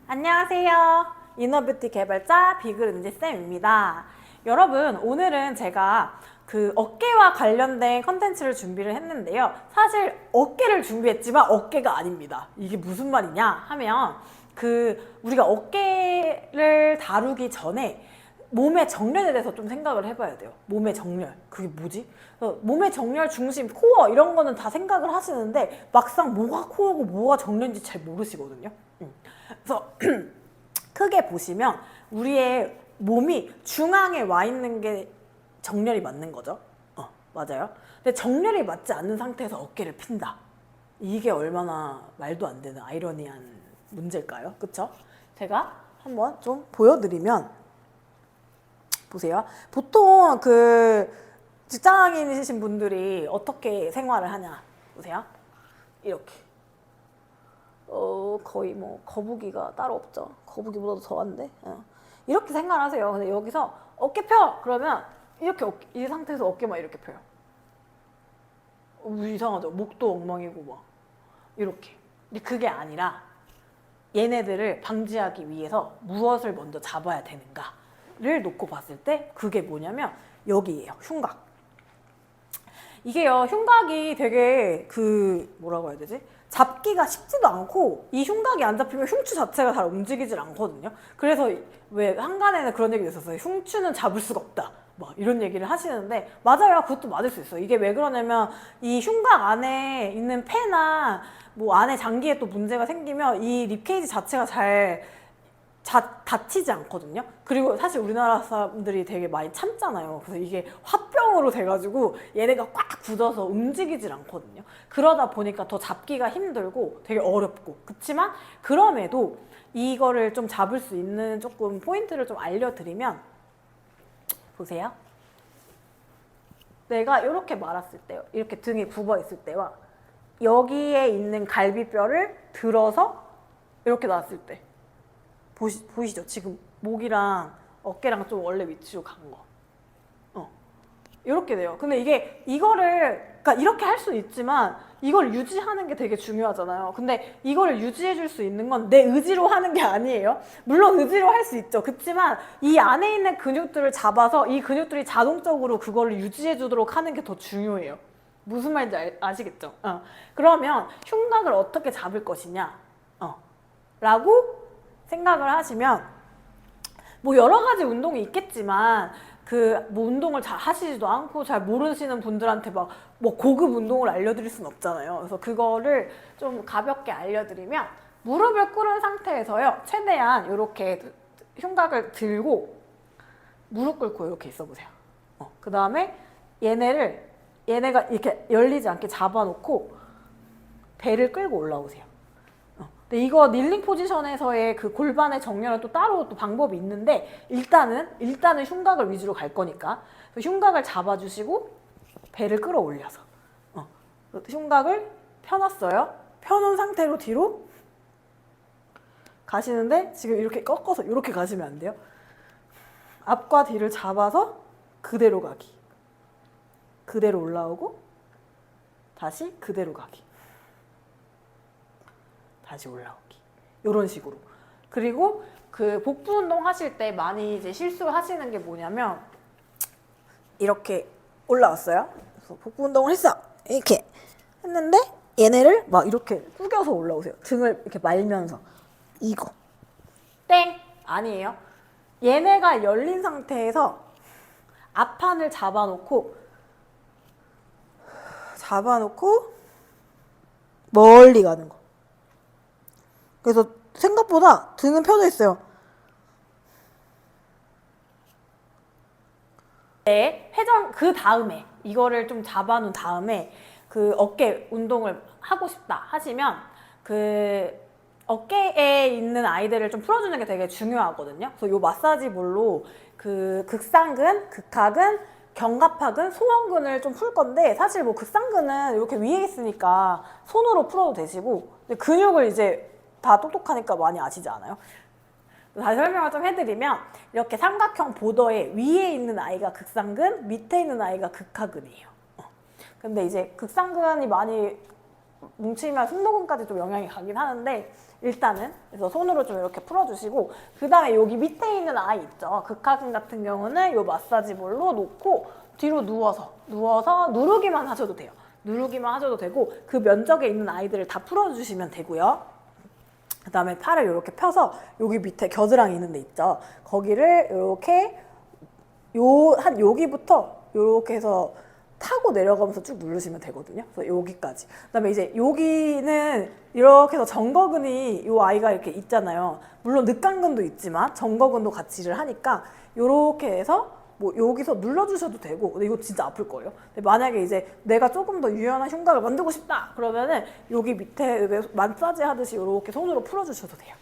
안녕하세요. 이너뷰티 개발자 비글은지쌤입니다. 여러분, 오늘은 제가 그 어깨와 관련된 컨텐츠를 준비를 했는데요. 사실 어깨를 준비했지만 어깨가 아닙니다. 이게 무슨 말이냐 하면 우리가 어깨를 다루기 전에 몸의 정렬에 대해서 좀 생각을 해봐야 돼요. 몸의 정렬. 그게 뭐지? 몸의 정렬, 중심, 코어 이런 거는 다 생각을 하시는데 막상 뭐가 코어고 뭐가 정렬인지 잘 모르시거든요. 그래서 크게 보시면 우리의 몸이 중앙에 와 있는 게 정렬이 맞는 거죠. 맞아요. 근데 정렬이 맞지 않는 상태에서 어깨를 핀다. 이게 얼마나 말도 안 되는 아이러니한 문제일까요? 그쵸? 제가 한번 좀 보여드리면 보세요. 보통 직장인이신 분들이 어떻게 생활을 하냐 보세요. 이렇게 거의 뭐 거북이가 따로 없죠. 거북이보다도 더한데 이렇게 생각하세요. 근데 여기서 어깨 펴! 그러면 이렇게 이 상태에서 어깨만 이렇게 펴요. 이상하죠? 목도 엉망이고 막 이렇게. 근데 그게 아니라 얘네들을 방지하기 위해서 무엇을 먼저 잡아야 되는가를 놓고 봤을 때 그게 뭐냐면 여기예요. 흉곽. 이게요, 흉곽이 되게 뭐라고 해야 되지? 잡기가 쉽지도 않고 이 흉곽이 안 잡히면 흉추 자체가 잘 움직이질 않거든요. 그래서 왜 한간에는 그런 얘기가 있었어요. 흉추는 잡을 수가 없다. 막 이런 얘기를 하시는데 맞아요. 그것도 맞을 수 있어요. 이게 왜 그러냐면 이 흉곽 안에 있는 폐나 뭐 안에 장기에 또 문제가 생기면 이 립케이지 자체가 잘 다치지 않거든요. 그리고 사실 우리나라 사람들이 되게 많이 참잖아요. 그래서 이게 화병으로 돼가지고 얘네가 꽉 굳어서 움직이질 않거든요. 그러다 보니까 더 잡기가 힘들고 되게 어렵고 그렇지만 그럼에도 이거를 좀 잡을 수 있는 조금 포인트를 좀 알려드리면 보세요. 내가 이렇게 말았을 때요. 이렇게 등이 굽어 있을 때와 여기에 있는 갈비뼈를 들어서 이렇게 놨을 때 보이시죠? 지금 목이랑 어깨랑 좀 원래 위치로 간 거. 이렇게 돼요. 근데 그러니까 이렇게 할 수 있지만 이걸 유지하는 게 되게 중요하잖아요. 근데 이거를 유지해 줄 수 있는 건 내 의지로 하는 게 아니에요. 물론 의지로 할 수 있죠. 그렇지만 이 안에 있는 근육들을 잡아서 이 근육들이 자동적으로 그거를 유지해 주도록 하는 게 더 중요해요. 무슨 말인지 아시겠죠? 그러면 흉곽을 어떻게 잡을 것이냐 라고 생각을 하시면 뭐 여러 가지 운동이 있겠지만 뭐 운동을 잘 하시지도 않고 잘 모르시는 분들한테 막 뭐 고급 운동을 알려드릴 수는 없잖아요. 그래서 그거를 좀 가볍게 알려드리면 무릎을 꿇은 상태에서요. 최대한 이렇게 흉곽을 들고 무릎 꿇고 이렇게 있어 보세요. 그 다음에 얘네가 이렇게 열리지 않게 잡아놓고 배를 끌고 올라오세요. 근데 이거 닐링 포지션에서의 그 골반의 정렬은 또 따로 또 방법이 있는데 일단은 흉곽을 위주로 갈 거니까 흉곽을 잡아주시고 배를 끌어올려서 흉곽을 펴놨어요. 펴놓은 상태로 뒤로 가시는데 지금 이렇게 꺾어서 이렇게 가시면 안 돼요. 앞과 뒤를 잡아서 그대로 가기. 그대로 올라오고 다시 그대로 가기. 다시 올라오기. 이런 식으로. 그리고 복부 운동 하실 때 많이 이제 실수하시는 게 뭐냐면 이렇게 올라왔어요. 그래서 복부 운동을 했어. 이렇게 했는데 얘네를 막 이렇게 구겨서 올라오세요. 등을 이렇게 말면서 이거 땡! 아니에요. 얘네가 열린 상태에서 앞판을 잡아놓고 멀리 가는 거. 그래서 생각보다 등은 펴져 있어요. 네, 그 다음에 이거를 좀 잡아놓은 다음에 어깨 운동을 하고 싶다 하시면 어깨에 있는 아이들을 좀 풀어주는 게 되게 중요하거든요. 그래서 이 마사지 볼로 극상근, 극하근, 견갑하근, 소원근을 좀 풀 건데 사실 뭐 극상근은 이렇게 위에 있으니까 손으로 풀어도 되시고 근육을 이제 다 똑똑하니까 많이 아시지 않아요? 다시 설명을 좀 해드리면 이렇게 삼각형 보더에 위에 있는 아이가 극상근, 밑에 있는 아이가 극하근이에요. 근데 이제 극상근이 많이 뭉치면 승모근까지 좀 영향이 가긴 하는데 일단은 그래서 손으로 좀 이렇게 풀어주시고 그 다음에 여기 밑에 있는 아이 있죠. 극하근 같은 경우는 이 마사지볼로 놓고 뒤로 누워서 누르기만 하셔도 돼요. 누르기만 하셔도 되고 그 면적에 있는 아이들을 다 풀어주시면 되고요. 그 다음에 팔을 이렇게 펴서 여기 밑에 겨드랑이 있는 데 있죠. 거기를 이렇게 한 여기부터 이렇게 해서 타고 내려가면서 쭉 누르시면 되거든요. 그래서 여기까지. 그다음에 이제 여기는 이렇게 해서 정거근이 이 아이가 이렇게 있잖아요. 물론 늑간근도 있지만 정거근도 같이 일을 하니까 이렇게 해서 뭐 여기서 눌러주셔도 되고 근데 이거 진짜 아플 거예요. 근데 만약에 이제 내가 조금 더 유연한 흉곽을 만들고 싶다 그러면은 여기 밑에 마사지 하듯이 이렇게 손으로 풀어주셔도 돼요.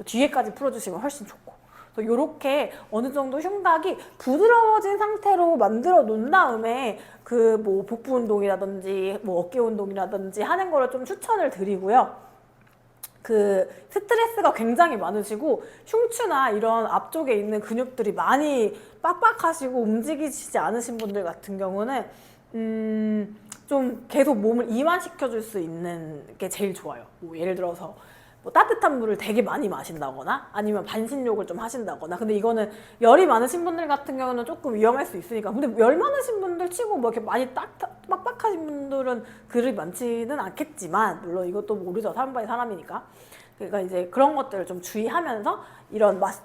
뒤에까지 풀어주시면 훨씬 좋고. 그래서 이렇게 어느 정도 흉곽이 부드러워진 상태로 만들어 놓은 다음에 그 뭐 복부 운동이라든지 뭐 어깨 운동이라든지 하는 거를 좀 추천을 드리고요. 그 스트레스가 굉장히 많으시고 흉추나 이런 앞쪽에 있는 근육들이 많이 빡빡하시고 움직이시지 않으신 분들 같은 경우는 좀 계속 몸을 이완시켜 줄 수 있는 게 제일 좋아요. 뭐 예를 들어서 뭐 따뜻한 물을 되게 많이 마신다거나 아니면 반신욕을 좀 하신다거나 근데 이거는 열이 많으신 분들 같은 경우는 조금 위험할 수 있으니까 근데 열 많으신 분들 치고 뭐 이렇게 많이 빡빡하신 분들은 그리 많지는 않겠지만 물론 이것도 모르죠. 사람 바이 사람이니까 그러니까 이제 그런 것들을 좀 주의하면서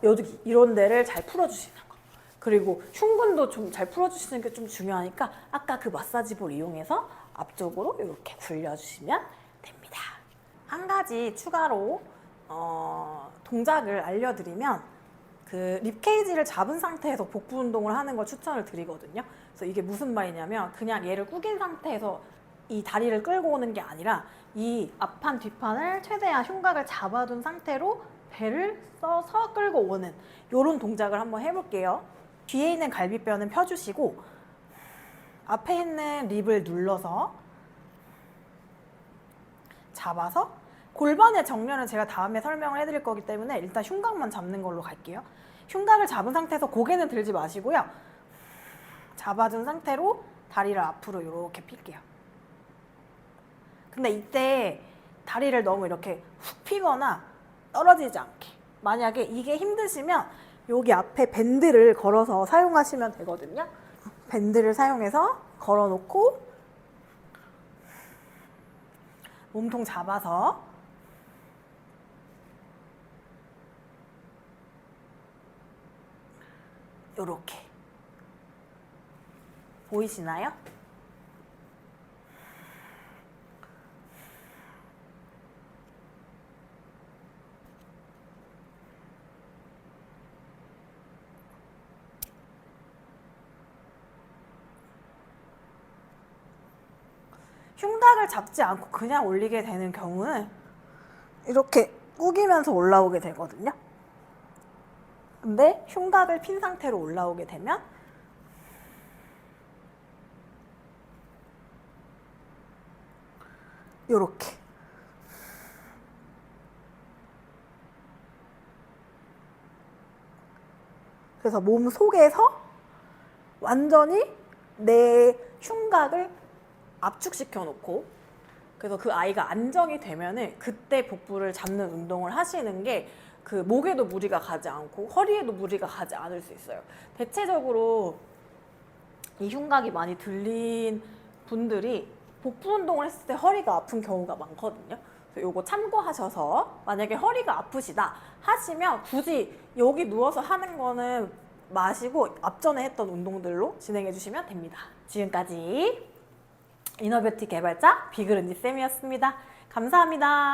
여기 이런 데를 잘 풀어주시는 거 그리고 흉근도 좀 잘 풀어주시는 게 좀 중요하니까 아까 그 마사지볼 이용해서 앞쪽으로 이렇게 굴려주시면 됩니다. 한 가지 추가로 동작을 알려드리면 그 립케이지를 잡은 상태에서 복부 운동을 하는 걸 추천을 드리거든요. 그래서 이게 무슨 말이냐면 그냥 얘를 구긴 상태에서 이 다리를 끌고 오는 게 아니라 이 앞판 뒷판을 최대한 흉곽을 잡아둔 상태로 배를 써서 끌고 오는 이런 동작을 한번 해볼게요. 뒤에 있는 갈비뼈는 펴주시고 앞에 있는 립을 눌러서 잡아서 골반의 정렬은 제가 다음에 설명을 해드릴 거기 때문에 일단 흉곽만 잡는 걸로 갈게요. 흉곽을 잡은 상태에서 고개는 들지 마시고요. 잡아준 상태로 다리를 앞으로 이렇게 필게요. 근데 이때 다리를 너무 이렇게 훅 피거나 떨어지지 않게 만약에 이게 힘드시면 여기 앞에 밴드를 걸어서 사용하시면 되거든요. 밴드를 사용해서 걸어놓고 몸통 잡아서 요렇게 보이시나요? 흉곽을 잡지 않고 그냥 올리게 되는 경우는 이렇게 구기면서 올라오게 되거든요. 근데 흉곽을 핀 상태로 올라오게 되면 요렇게 그래서 몸 속에서 완전히 내 흉곽을 압축시켜 놓고 그래서 그 아이가 안정이 되면은 그때 복부를 잡는 운동을 하시는 게 그 목에도 무리가 가지 않고 허리에도 무리가 가지 않을 수 있어요. 대체적으로 이 흉곽이 많이 들린 분들이 복부 운동을 했을 때 허리가 아픈 경우가 많거든요. 그래서 요거 참고하셔서 만약에 허리가 아프시다 하시면 굳이 여기 누워서 하는 거는 마시고 앞전에 했던 운동들로 진행해 주시면 됩니다. 지금까지 이너뷰티 개발자 비그른지 쌤이었습니다. 감사합니다.